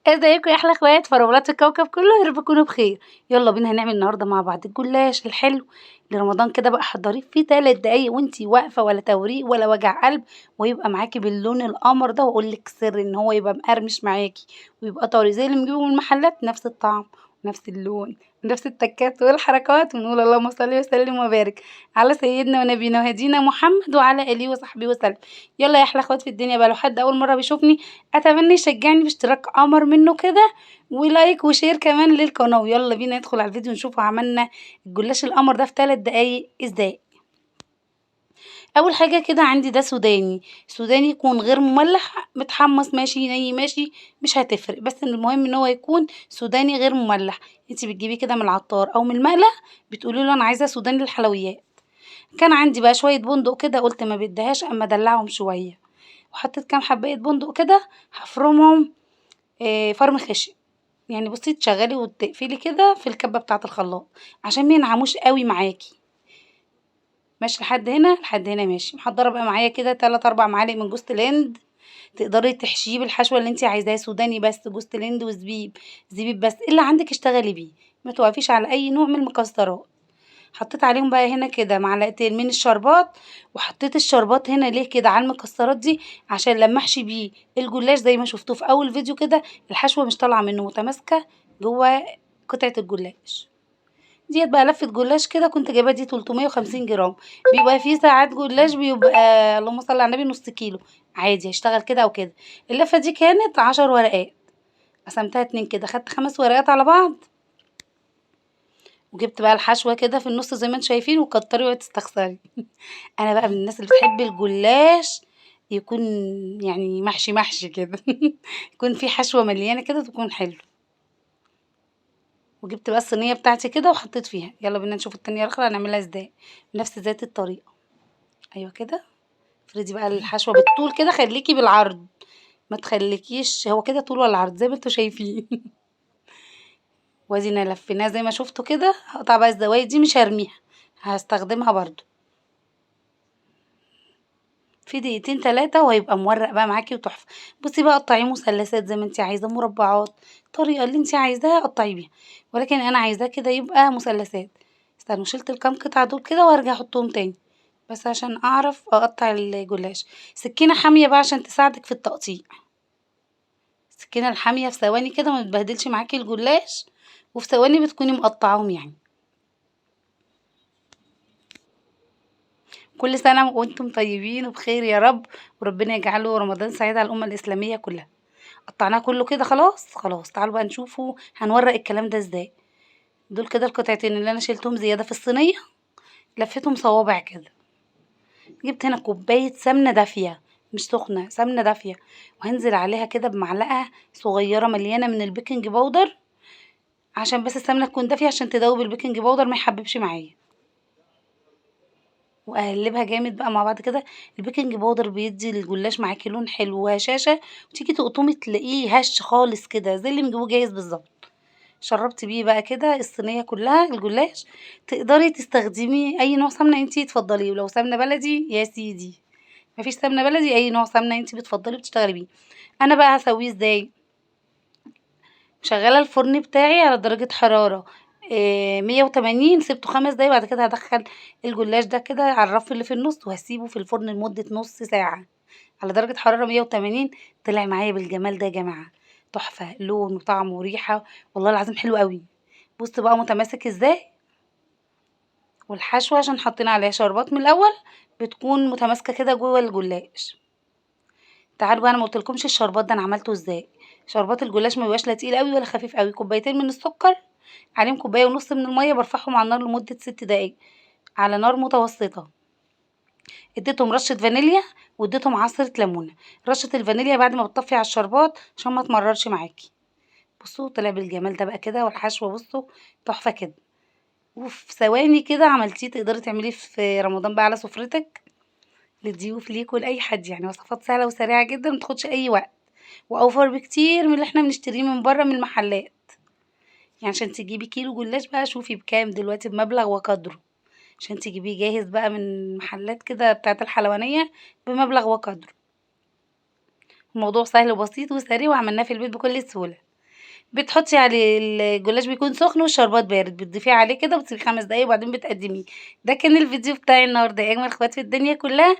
ازيكم يا احلى اخوات فراولات الكوكب كله، يا رب تكونوا بخير. يلا بينا هنعمل النهارده مع بعض الجلاش الحلو لرمضان كده. بقى حضريه في 3 دقايق وانتي واقفه، ولا توريق ولا وجع قلب، ويبقى معاكي باللون القمر ده. واقول لك سر ان هو يبقى مقرمش معاكي ويبقى طري زي اللي بنجيبه من المحلات، نفس الطعم ونفس اللون ونفس التكات والحركات. ونقول اللهم صل وسلم وبارك على سيدنا ونبينا وهدينا محمد وعلى اله وصحبه وسلم. يلا يا احلى اخوات في الدنيا، بقى لو حد اول مره بيشوفني اتمنى يشجعني باشتراك قمر منه كده، ولايك وشير كمان للقناه. ويلا بينا ندخل على الفيديو نشوف عملنا الجلاش القمر ده في 3 دقايق ازاي. اول حاجه كده عندي ده سوداني. سوداني يكون غير مملح، متحمص ماشي، ني ماشي، مش هتفرق، بس المهم ان هو يكون سوداني غير مملح. انت بتجيبيه كده من العطار او من المقله، بتقولي له انا عايزه سوداني للحلويات. كان عندي بقى شويه بندق كده، قلت ما بديهاش اما ادلعهم شويه، وحطيت كام حبايه بندق كده هفرمهم فرم خشن. يعني بُصّي تشغّلي وتقفلي كده في الكبة بتاعة الخلاط عشان ما ينعموش أوي معاكِ. ماشي لحد هنا، لحد هنا ماشي. محضّرة بقى معايا كده 3، 4 معالق من جوز الهند، تقدري تحشيه بالحشوة اللي أنتِ عايزاها، سوداني بس، جوز الهند وزبيب، زبيب بس، اللي عندِك اشتغلي بيه، ما توقفيش على أي نوع من المكسرات. حطيت عليهم بقى هنا كده معلقتين من الشربات، وحطيت الشربات هنا ليه كده على المكسرات دي، عشان لمّا أحشي بيه الجلاش زي ما شفتوه في أول فيديو كده، الحشوة مش طالعة منه متماسكة جوّه قطعة الجلاش. ديّة بقى لفة جلاش كده كنت جايباها دي 350 جرام. بيبقى في ساعات جلاش بيبقى اللهم صل على النبي نُص كيلو، عادي هيشتغل كده أو كده. اللفة دي كانت 10 ورقات، قسمتها 2 كده، خدت 5 ورقات على بعض. وجبت بقى الحشوة كده في النُص زي ما أنتم شايفين، وكتّري اوعي تستخسري. أنا بقى من الناس اللي بتحب الجلاش يكون يعني محشي محشي كده يكون فيه حشوة مليانة كده تكون حلو. وجبت بقى الصينية بتاعتي كده وحطيت فيها. يلا بينا نشوف التانية الأخرى هنعملها ازاي بنفس ذات الطريقة. أيوه كده، افردي بقى الحشوة بالطول كده، خليكي بالعرض، ما تخليكيش هو كده طول ولا عرض زي ما انتم شايفين وادينا لفيناه زي ما شفتوا كده. هقطع بقى الزوايد دي مش هارميها، هاستخدمها برضو في دقيقتين 3 وهيبقى مورق بقى معاكِ وتحفة. بُصّي بقى قطّعيه مثلثات زي ما أنتِ عايزة، مربعات، الطريقة اللي أنتِ عايزاها قطّعيه بيها، ولكن أنا عايزاه كده يبقى مثلثات. استنوا شِلت الكام قطعة دول كده وهارجع أحطهم تاني، بس عشان أعرف أقطّع الجلاش. سكينة حامية بقى عشان تساعدِك في التقطيع، السكينة الحامية في ثواني كده ما تبهدلش معاكِ الجلاش، وفي ثواني بتكوني مقطّعاهم يعني. كل سنة وأنتم طيبين وبخير يا رب، وربنا يجعله رمضان سعيد على الأمة الإسلامية كلها. قطعناه كله كده خلاص، خلاص تعالوا بقى نشوفوا هنورق الكلام ده ازاي. دول كده القطعتين اللي انا شيلتهم زيادة في الصينية، لفيتهم صوابع كده. جبت هنا كوباية سمنة دافية، مش سخنة، سمنة دافية، وهنزل عليها كده بمعلقة صغيرة مليانة من البيكنج باودر، عشان بس السمنة تكون دافية عشان تدوب البيكنج باودر ما يحببش معايا. واقلبها جامد بقى مع بعض كده. البيكنج باودر بيدي للجلاش معاكي لون حلو وهشاشة، وتيجي تقطمي تلاقيه هش خالص كده زي اللي بنجيبوه جاهز بالظبط. شربتِ بيه بقى كده الصينية كلها الجلاش. تقدري تستخدمي أي نوع سمنة أنتِ تفضّليه، ولو سمنة بلدي يا سيدي، ما فيش سمنة بلدي أي نوع سمنة أنتِ بتفضّلي بتشتغلي بيه. أنا بقى هاسويه إزاي، مشغّلة الفرن بتاعي على درجة حرارة 180، سِبته 5 دقايق، بعد كده هادخّل الجلاش ده كده على الرف اللي في النُص وهاسيبه في الفرن لمدة نُص ساعة على درجة حرارة 180. طلع معايا بالجمال ده يا جماعة، تحفة، لون وطعم وريحة، والله العظيم حلو أوي. بُصّوا بقى متماسك إزاي، والحشوة عشان حطينا عليها شربات من الأول بتكون متماسكة كده جوّه الجلاش. تعالوا بقى أنا ما قُلتلكمش الشربات ده أنا عملته إزاي. شربات الجلاش ما بيبقاش لا تقيل أوي ولا خفيف أوي، كوبايتين من السكر عليهم كوباية ونُص من المَيّة، بارفعهم على النار لمدة 6 دقايق على نار متوسطة. اديتهم رشة فانيليا واديتهم عصرة ليمونة. رشة الفانيليا بعد ما بتطفّي على الشربات عشان ما تمرّرش معاكِ. بُصّوا طلع بالجمال ده بقى كده، والحشوة بُصّوا تحفة كده. وفي ثواني كده عملتيه، تقدري تعمليه في رمضان بقى على سفرتِك، للضيوف، ليكم، لأي حد يعني. وصفات سهلة وسريعة جدًا ما بتاخدش أي وقت، وأوفر بكتير من اللي إحنا بنشتريه من برّه من المحلات. يعني عشان تجيبي كيلو جلاش بقى شوفي بكام دلوقتي بمبلغ وقدره، عشان تجيبيه جاهز بقى من محلات كده بتاعة الحلوانية بمبلغ وقدره. الموضوع سهل وبسيط وسريع وعملناه في البيت بكل سهولة. بتحطي عليه الجلاش بيكون سخن والشربات بارد، بتضيفيه عليه كده وتسيبيه 5 دقايق وبعدين بتقدميه. ده كان الفيديو بتاعي النهارده يا أجمل اخوات في الدنيا كلها.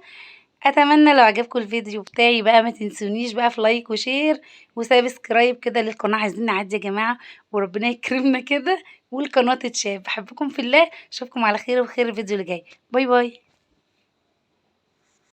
أتمنى لو عجبكم الفيديو بتاعي بقى ما تنسونيش بقى في لايك وشير وسبسكرايب كده للقناة، عايزين نعدي يا جماعة وربنا يكرمنا كده والقناة تتشاف. باحبكم في الله، أشوفكم على خير وخير الفيديو اللي جاي. باي باي.